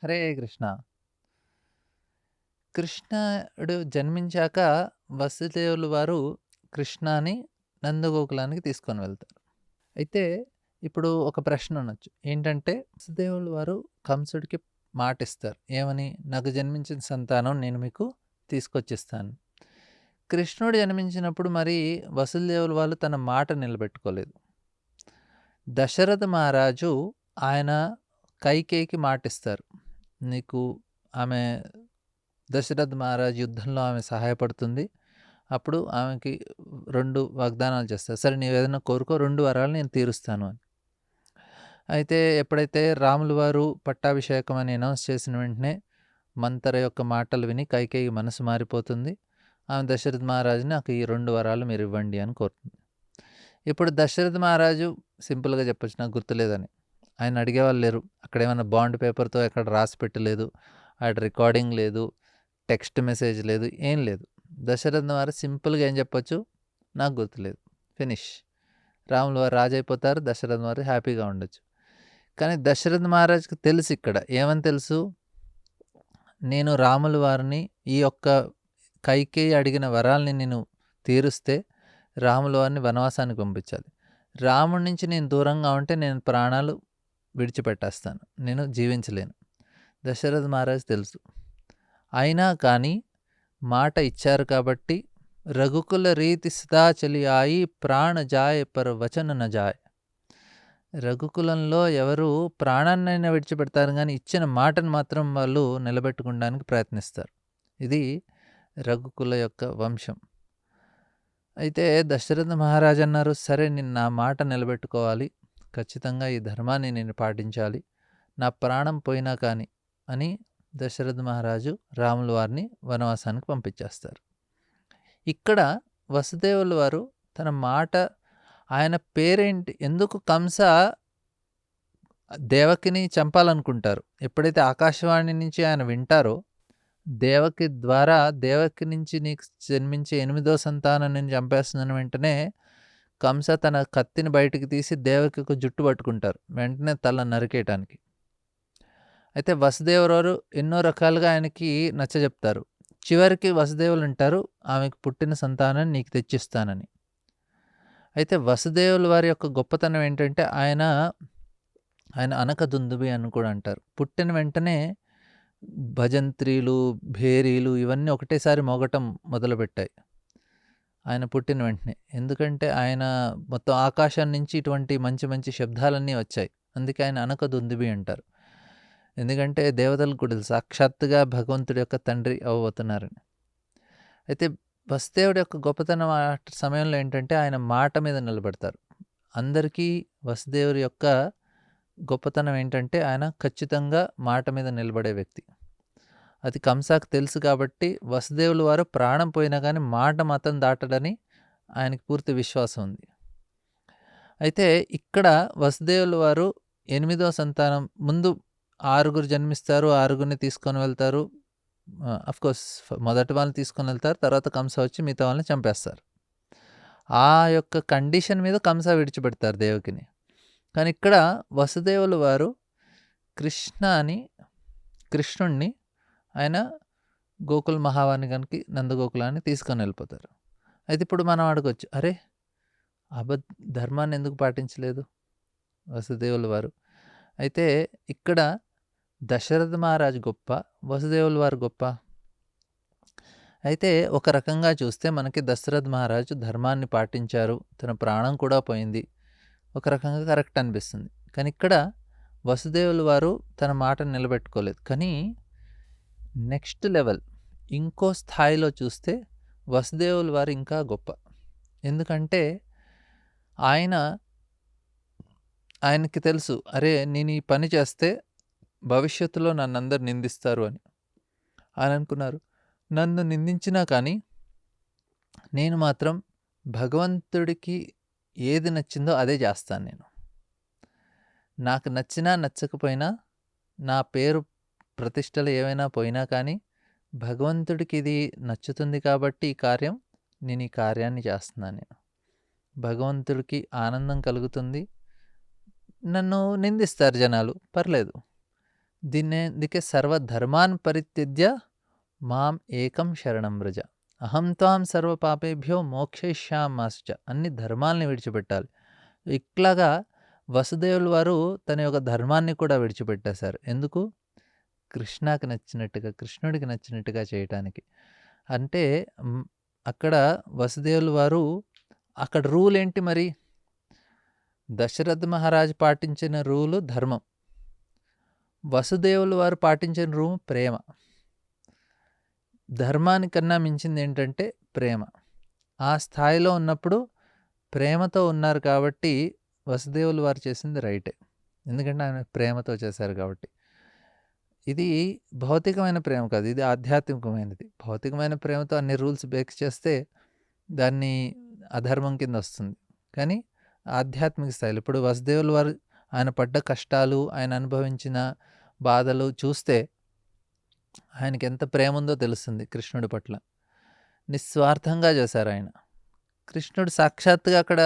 హరే కృష్ణ. కృష్ణుడు జన్మించాక వసుదేవులు వారు కృష్ణని నందగోకులానికి తీసుకొని వెళ్తారు. అయితే ఇప్పుడు ఒక ప్రశ్న అనొచ్చు. ఏంటంటే వసుదేవులు వారు కంసుడికి మాటిస్తారు. ఏమని? నాకు జన్మించిన సంతానం నేను మీకు తీసుకొచ్చిస్తాను. కృష్ణుడు జన్మించినప్పుడు మరి వసుదేవులు వాళ్ళు తన మాట నిలబెట్టుకోలేదు. దశరథ మహారాజు ఆయన కైకేయికి మాటిస్తారు. నీకు ఆమె దశరథ్ మహారాజ్ యుద్ధంలో ఆమె సహాయపడుతుంది. అప్పుడు ఆమెకి 2 వాగ్దానాలు చేస్తారు. సరే నీవేదైనా కోరుకో 2 వరాలు నేను తీరుస్తాను అని. అయితే ఎప్పుడైతే రాములు వారు పట్టాభిషేకం అని అనౌన్స్ చేసిన వెంటనే మంతర యొక్క మాటలు విని కైకేయి మనసు మారిపోతుంది. ఆమె దశరథ్ మహారాజుని నాకు ఈ 2 వరాలు మీరు ఇవ్వండి అని కోరుతుంది. ఇప్పుడు దశరథ్ మహారాజు సింపుల్‌గా చెప్పొచ్చు నాకు గుర్తులేదని. ఆయన అడిగేవాళ్ళు లేరు. అక్కడేమన్నా బాండ్ పేపర్‌తో ఎక్కడ రాసి పెట్టలేదు. ఆడ రికార్డింగ్ లేదు. టెక్స్ట్ మెసేజ్ లేదు. ఏం లేదు. దశరథ్ వారు సింపుల్‌గా ఏం చెప్పొచ్చు? నాకు గుర్తులేదు. ఫినిష్. రాములు వారు రాజైపోతారు. దశరథ్ వారు హ్యాపీగా ఉండొచ్చు. కానీ దశరథ్ మహారాజుకి తెలుసు ఇక్కడ. ఏమని తెలుసు? నేను రాముల వారిని ఈ యొక్క కైకేయి అడిగిన వరాల్ని నేను తీరుస్తే రాముల వారిని వనవాసానికి పంపించాలి. రాముడి నుంచి నేను దూరంగా ఉంటే నేను ప్రాణాలు విడిచిపెట్టేస్తాను. నేను జీవించలేను. దశరథ్ మహారాజ్ తెలుసు. అయినా కానీ మాట ఇచ్చారు కాబట్టి రఘుకుల రీతి సదా చలి ఆయి ప్రాణ జాయ్ పర వచన న జాయ్. రఘుకులంలో ఎవరు ప్రాణాన్నైనా విడిచిపెడతారు కానీ ఇచ్చిన మాటను మాత్రం వాళ్ళు నిలబెట్టుకోవడానికి ప్రయత్నిస్తారు. ఇది రఘుకుల యొక్క వంశం. అయితే దశరథ మహారాజు అన్నారు, సరే నేను నా మాట నిలబెట్టుకోవాలి, ఖచ్చితంగా ఈ ధర్మాన్ని నేను పాటించాలి, నా ప్రాణం పోయినా కానీ అని దశరథ మహారాజు రాముల వారిని వనవాసానికి పంపించేస్తారు. ఇక్కడ వసుదేవుల వారు తన మాట ఆయన పేరేంటి? ఎందుకు కంస దేవకిని చంపాలనుకుంటారు. ఎప్పుడైతే ఆకాశవాణి నుంచి ఆయన వింటారో దేవకి ద్వారా దేవకి నుంచి నీకు జన్మించే 8వ సంతానం నేను చంపేస్తున్నాను వెంటనే కంస తన కత్తిని బయటికి తీసి దేవకికి జుట్టు పట్టుకుంటారు. వెంటనే తల నరికేయటానికి. అయితే వసుదేవరారు ఎన్నో రకాలుగా ఆయనకి నచ్చజెప్తారు. చివరికి వసుదేవులు అంటారు, ఆమెకు పుట్టిన సంతానాన్ని నీకు తెచ్చిస్తానని. అయితే వసుదేవుల వారి యొక్క గొప్పతనం ఏంటంటే ఆయన అనకదుందుబి అని కూడా అంటారు. పుట్టిన వెంటనే భజంత్రీలు, భేరీలు ఇవన్నీ ఒకటేసారి మోగటం మొదలుపెట్టాయి ఆయన పుట్టిన వెంటనే. ఎందుకంటే ఆయన మొత్తం ఆకాశం నుంచి ఇటువంటి మంచి మంచి శబ్దాలన్నీ వచ్చాయి. అందుకే ఆయన అనకదుందుబి అంటారు. ఎందుకంటే దేవతలకు కూడా సాక్షాత్తుగా భగవంతుడి యొక్క తండ్రి అవ్వబోతున్నారని. అయితే వసుదేవుడి యొక్క గొప్పతనం ఆ సమయంలో ఏంటంటే ఆయన మాట మీద నిలబడతారు. అందరికీ వసుదేవుడి యొక్క గొప్పతనం ఏంటంటే ఆయన ఖచ్చితంగా మాట మీద నిలబడే వ్యక్తి. అది కంసాకు తెలుసు కాబట్టి వసుదేవుల వారు ప్రాణం పోయినా కానీ మాట మాత్రం దాటడని ఆయనకి పూర్తి విశ్వాసం ఉంది. అయితే ఇక్కడ వసుదేవుల వారు 8వ సంతానం ముందు 6 జన్మిస్తారు. 6 తీసుకొని వెళ్తారు. అఫ్కోర్స్ మొదటి వాళ్ళని తీసుకొని వెళ్తారు. తర్వాత కంస వచ్చి మిగతా వాళ్ళని చంపేస్తారు. ఆ యొక్క కండిషన్ మీద కంస విడిచిపెడతారు దేవకిని. కానీ ఇక్కడ వసుదేవుల వారు కృష్ణుణ్ణి ఆయన గోకుల మహావానిగానికి నందగోకులాన్ని తీసుకొని వెళ్ళిపోతారు. అయితే ఇప్పుడు మనం అడగొచ్చు, అరే ధర్మాన్ని ఎందుకు పాటించలేదు వసుదేవుల వారు? అయితే ఇక్కడ దశరథ మహారాజు గొప్ప, వసుదేవుల వారు గొప్ప. అయితే ఒక రకంగా చూస్తే మనకి దశరథ మహారాజు ధర్మాన్ని పాటించారు, తన ప్రాణం కూడా పోయింది, ఒక రకంగా కరెక్ట్ అనిపిస్తుంది. కానీ ఇక్కడ వసుదేవుల వారు తన మాటను నిలబెట్టుకోలేదు. కానీ నెక్స్ట్ లెవెల్ ఇంకో స్థాయిలో చూస్తే వసుదేవుల వారు ఇంకా గొప్ప. ఎందుకంటే ఆయనకి తెలుసు, అరే నేను ఈ పని చేస్తే భవిష్యత్తులో నన్ను అందరు నిందిస్తారు అని. ఆయన అనుకున్నారు, నన్ను నిందించినా కానీ నేను మాత్రం భగవంతుడికి ఏది నచ్చిందో అదే చేస్తాను. నేను నాకు నచ్చినా నచ్చకపోయినా నా పేరు ప్రతిష్టలు ఏవైనా పోయినా కానీ భగవంతుడికి ఇది నచ్చుతుంది కాబట్టి నేను ఈ కార్యాన్ని చేస్తున్నాను. నేను భగవంతుడికి ఆనందం కలుగుతుంది. నన్ను నిందిస్తారు జనాలు, పర్లేదు, దీనికి సర్వధర్మాన్ పరిత్యజ్య మాం ఏకం శరణం వ్రజ అహం త్వాం సర్వ పాపేభ్యో మోక్షయిష్యామాశ్చ. అన్ని ధర్మాల్ని విడిచిపెట్టాలి. ఇట్లాగా వసుదేవుల వారు తన యొక్క ధర్మాన్ని కూడా విడిచిపెట్టేశారు. ఎందుకు? కృష్ణకి నచ్చినట్టుగా, కృష్ణుడికి నచ్చినట్టుగా చేయటానికి. అంటే అక్కడ వసుదేవుల వారు అక్కడ రూల్ ఏంటి మరి? దశరథ మహారాజు పాటించిన రూలు ధర్మం, వసుదేవుల వారు పాటించిన రూలు ప్రేమ. ధర్మానికన్నా మించింది ఏంటంటే ప్రేమ. ఆ స్థాయిలో ఉన్నప్పుడు ప్రేమతో ఉన్నారు కాబట్టి వసుదేవుల వారు చేసింది రైటే. ఎందుకంటే ఆయన ప్రేమతో చేశారు కాబట్టి. ఇది భౌతికమైన ప్రేమ కాదు, ఇది ఆధ్యాత్మికమైనది. భౌతికమైన ప్రేమతో అన్ని రూల్స్ బ్రేక్ చేస్తే దాన్ని అధర్మం కింద వస్తుంది. కానీ ఆధ్యాత్మిక స్థాయిలో ఇప్పుడు వసుదేవుల వారు ఆయన పడ్డ కష్టాలు, ఆయన అనుభవించిన బాధలు చూస్తే ఆయనకి ఎంత ప్రేమ ఉందో తెలుస్తుంది కృష్ణుడి పట్ల. నిస్వార్థంగా చేశారు ఆయన. కృష్ణుడు సాక్షాత్తుగా అక్కడ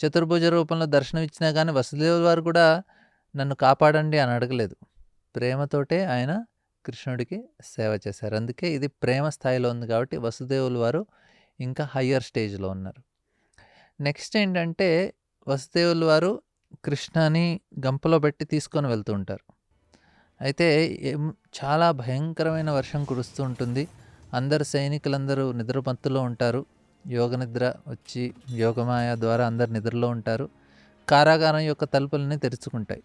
చతుర్భుజ రూపంలో దర్శనం ఇచ్చినా కానీ వసుదేవుల వారు కూడా నన్ను కాపాడండి అని అడగలేదు. ప్రేమతోటే ఆయన కృష్ణుడికి సేవ చేశారు. అందుకే ఇది ప్రేమ స్థాయిలో ఉంది కాబట్టి వసుదేవుల వారు ఇంకా హయ్యర్ స్టేజ్లో ఉన్నారు. నెక్స్ట్ ఏంటంటే వసుదేవుల వారు కృష్ణని గంపలో పెట్టి తీసుకొని వెళ్తూ ఉంటారు. అయితే చాలా భయంకరమైన వర్షం కురుస్తూ ఉంటుంది. అందరు సైనికులందరూ నిద్రమత్తులో ఉంటారు. యోగ నిద్ర వచ్చి యోగమాయ ద్వారా అందరు నిద్రలో ఉంటారు. కారాగారం యొక్క తలుపులన్నీ తెరుచుకుంటాయి.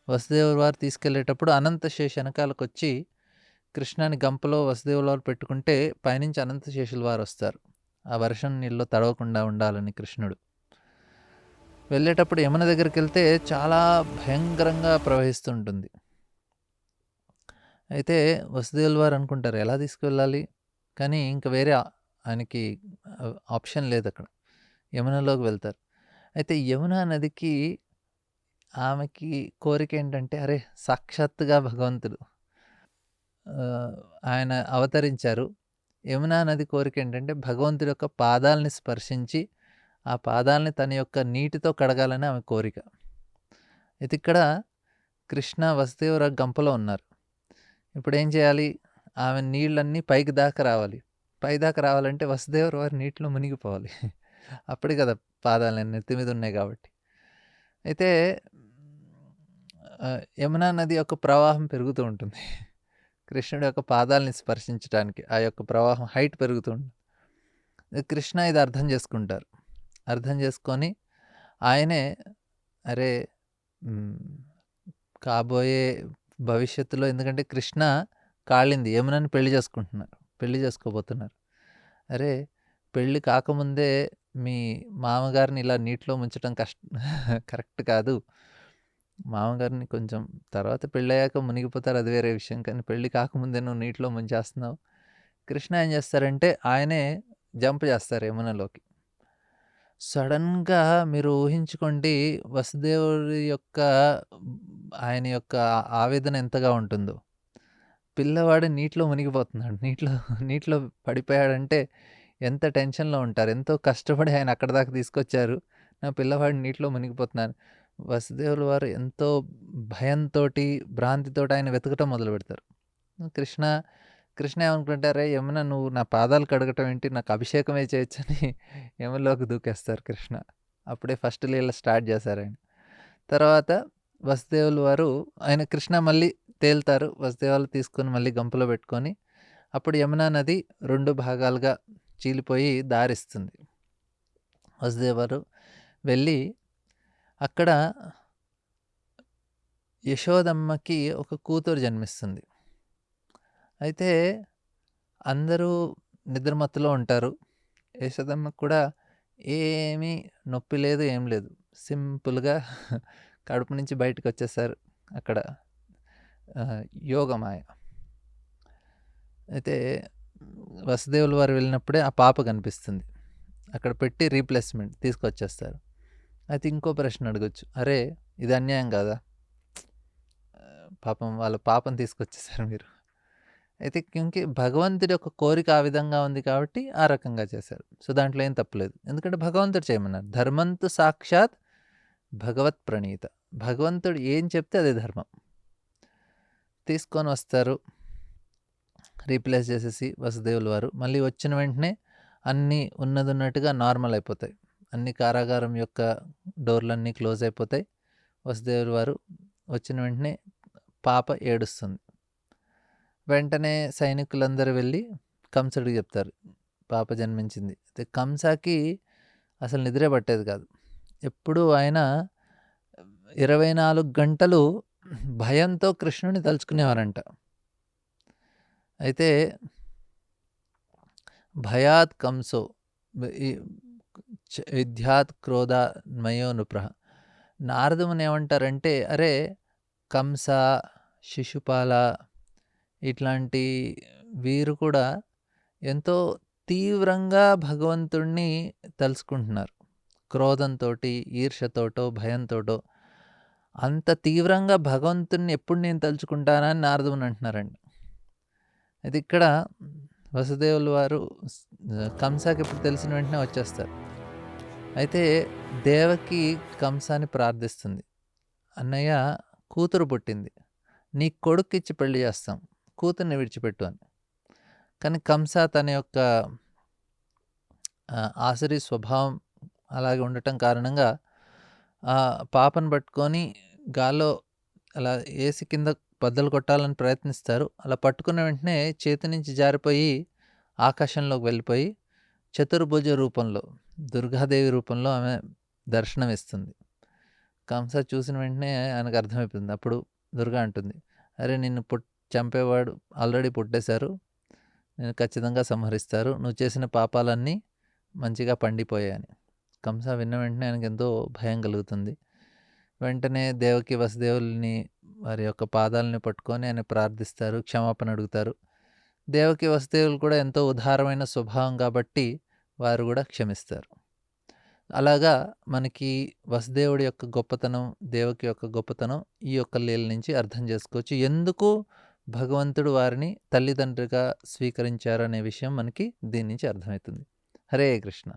వసుదేవుల వారు తీసుకెళ్లేటప్పుడు అనంతశేష వెనకాలకు వచ్చి కృష్ణాని గంపలో వసుదేవుల వారు పెట్టుకుంటే పైనుంచి అనంతశేషుల వారు వస్తారు. ఆ వర్షం నీళ్ళలో తడవకుండా ఉండాలని కృష్ణుడు వెళ్ళేటప్పుడు యమున దగ్గరికి వెళ్తే చాలా భయంకరంగా ప్రవహిస్తుంటుంది. అయితే వసుదేవుల వారు అనుకుంటారు ఎలా తీసుకువెళ్ళాలి, కానీ ఇంకా వేరే ఆయనకి ఆప్షన్ లేదు. అక్కడ యమునలోకి వెళ్తారు. అయితే యమునా నదికి ఆమెకి కోరిక ఏంటంటే, అరే సాక్షాత్తుగా భగవంతుడు ఆయన అవతరించారు. యమునా నది కోరిక ఏంటంటే భగవంతుడి యొక్క పాదాలని స్పర్శించి ఆ పాదాలని తన యొక్క నీటితో కడగాలని ఆమె కోరిక. అయితే ఇక్కడ కృష్ణ వసుదేవుల గంపలో ఉన్నారు. ఇప్పుడు ఏం చేయాలి? ఆమె నీళ్ళన్నీ పైకి దాకా రావాలి. పై దాకా రావాలంటే వసుదేవుల వారు నీటిలో మునిగిపోవాలి. అప్పుడే కదా పాదాలు నెత్తి మీద ఉన్నాయి కాబట్టి. అయితే యమునా నది యొక్క ప్రవాహం పెరుగుతూ ఉంటుంది. కృష్ణుడి యొక్క పాదాలని స్పర్శించడానికి ఆ యొక్క ప్రవాహం హైట్ పెరుగుతూ ఉంటుంది. కృష్ణ ఇది అర్థం చేసుకుంటారు. అర్థం చేసుకొని ఆయనే అరే కాబోయే భవిష్యత్తులో, ఎందుకంటే కృష్ణ కాళింది యమునని పెళ్లి చేసుకోబోతున్నారు. అరే పెళ్ళి కాకముందే మీ మామగారిని ఇలా నీటిలో ముంచడం కరెక్ట్ కాదు. మామగారిని కొంచెం తర్వాత పెళ్ళయ్యాక మునిగిపోతారు, అది వేరే విషయం. కానీ పెళ్ళి కాకముందే నువ్వు నీటిలో ముంచేస్తున్నావు. కృష్ణ ఏం చేస్తారంటే ఆయనే జంప్ చేస్తారు యమునలోకి. సడన్గా మీరు ఊహించుకోండి వసుదేవుడి యొక్క ఆయన యొక్క ఆవేదన ఎంతగా ఉంటుందో. పిల్లవాడు నీటిలో మునిగిపోతున్నాడు, నీటిలో పడిపోయాడంటే ఎంత టెన్షన్లో ఉంటారు. ఎంతో కష్టపడి ఆయన అక్కడ దాకా తీసుకొచ్చారు, నా పిల్లవాడు నీటిలో మునిగిపోతున్నాను. వసుదేవుల వారు ఎంతో భయంతో భ్రాంతితోటి ఆయన వెతకటం మొదలు పెడతారు. కృష్ణ ఏమనుకుంటారే, యమున నువ్వు నా పాదాలు కడగటం ఏంటి, నాకు అభిషేకమే చేయొచ్చని యములోకి దూకేస్తారు కృష్ణ. అప్పుడే ఫస్ట్ లీల స్టార్ట్ చేశారు ఆయన. తర్వాత వసుదేవుల వారు ఆయన కృష్ణ మళ్ళీ తేలుతారు. వసుదేవాలు తీసుకొని మళ్ళీ గంపలో పెట్టుకొని అప్పుడు యమునా నది 2 భాగాలుగా చీలిపోయి దారిస్తుంది. వసుదేవారు వెళ్ళి అక్కడ యశోదమ్మకి ఒక కూతురు జన్మిస్తుంది. అయితే అందరూ నిద్రమత్తులో ఉంటారు. యశోదమ్మకు కూడా ఏమీ నొప్పి లేదు, ఏం లేదు. సింపుల్గా కడుపు నుంచి బయటకు వచ్చేసారు అక్కడ యోగమాయ. అయితే వసుదేవుల వారు వెళ్ళినప్పుడే ఆ పాప కనిపిస్తుంది. అక్కడ పెట్టి రీప్లేస్మెంట్ తీసుకొచ్చేస్తారు. అయితే ఇంకో ప్రశ్న అడగచ్చు, అరే ఇది అన్యాయం కాదా, పాపం వాళ్ళ పాపం తీసుకొచ్చేసారు మీరు. అయితే ఇంకే భగవంతుడి యొక్క కోరిక ఆ విధంగా ఉంది కాబట్టి ఆ రకంగా చేశారు. సో దాంట్లో ఏం తప్పలేదు, ఎందుకంటే భగవంతుడు చేయమన్నారు. ధర్మంతు సాక్షాత్ భగవత్ ప్రణీత. భగవంతుడు ఏం చెప్తే అదే ధర్మం. తీసుకొని వస్తారు. రీప్లేస్ చేసేసి వసుదేవుల వారు. మళ్ళీ వచ్చిన వెంటనే అన్నీ ఉన్నదున్నట్టుగా నార్మల్ అయిపోతాయి. అన్ని కారాగారం యొక్క డోర్‌లన్నీ క్లోజ్ అయిపోతాయి. వసుదేవుల వారు వచ్చిన వెంటనే పాప ఏడుస్తుంది. వెంటనే సైనికులందరూ వెళ్ళి కంసుడికి చెప్తారు. పాప జన్మించింది. అయితే కంసకి అసలు నిద్రే పట్టేది కాదు. ఎప్పుడూ ఆయన 24 గంటలు భయంతో కృష్ణుడిని తలుచుకునేవారంట. అయితే భయాత్ కంసో ఈ యుధ్యాత్ క్రోధాన్మయో నృపః. నారదముని ఏమంటారంటే, అరే కంస, శిశుపాల ఇట్లాంటి వీరు కూడా ఎంతో తీవ్రంగా భగవంతుడిని తలుచుకుంటున్నారు. క్రోధంతోటి, ఈర్ష్యతోటో, భయంతోటో అంత తీవ్రంగా భగవంతుడిని ఎప్పుడు నేను తలుచుకుంటానని నారదముని అంటున్నారండి. అయితే ఇక్కడ వసుదేవుల వారు కంసకి ఇప్పుడు తెలిసిన వెంటనే వచ్చేస్తారు. అయితే దేవకి కంసాన్ని ప్రార్థిస్తుంది. అన్నయ్య కూతురు పుట్టింది. నీ కొడుక్కిచ్చి పెళ్లి చేస్తాం. కూతుర్ని విడిచిపెట్టు అని. కానీ కంస తన యొక్క ఆసురి స్వభావం అలాగే ఉండటం కారణంగా ఆ పాపను పట్టుకొని గాల్లో అలా ఏసి కింద బద్దలు కొట్టాలని ప్రయత్నిస్తారు. అలా పట్టుకున్న వెంటనే చేతి నుంచి జారిపోయి ఆకాశంలోకి వెళ్ళిపోయి చతుర్భుజ రూపంలో, దుర్గాదేవి రూపంలో ఆమె దర్శనమిస్తుంది. కంస చూసిన వెంటనే ఆయనకు అర్థమైపోతుంది. అప్పుడు దుర్గా అంటుంది, అరే నిన్ను చంపేవాడు ఆల్రెడీ పుట్టేశారు. నేను ఖచ్చితంగా సంహరిస్తారు. నువ్వు చేసిన పాపాలన్నీ మంచిగా పండిపోయాయని. కంస విన్న వెంటనే ఆయనకు ఎంతో భయం కలుగుతుంది. వెంటనే దేవకి వసుదేవుల్ని వారి యొక్క పాదాలని పట్టుకొని ఆయన ప్రార్థిస్తారు, క్షమాపణ అడుగుతారు. దేవకి వసుదేవులు కూడా ఎంతో ఉదారమైన స్వభావం కాబట్టి వారు కూడా క్షమిస్తారు. అలాగా మనకి వసుదేవుడి యొక్క గొప్పతనం, దేవకి యొక్క గొప్పతనం ఈ యొక్క లీల నుంచి అర్థం చేసుకోవచ్చు. ఎందుకు భగవంతుడు వారిని తల్లిదండ్రిగా స్వీకరించారు అనే విషయం మనకి దీని నుంచి అర్థమవుతుంది. హరే కృష్ణ.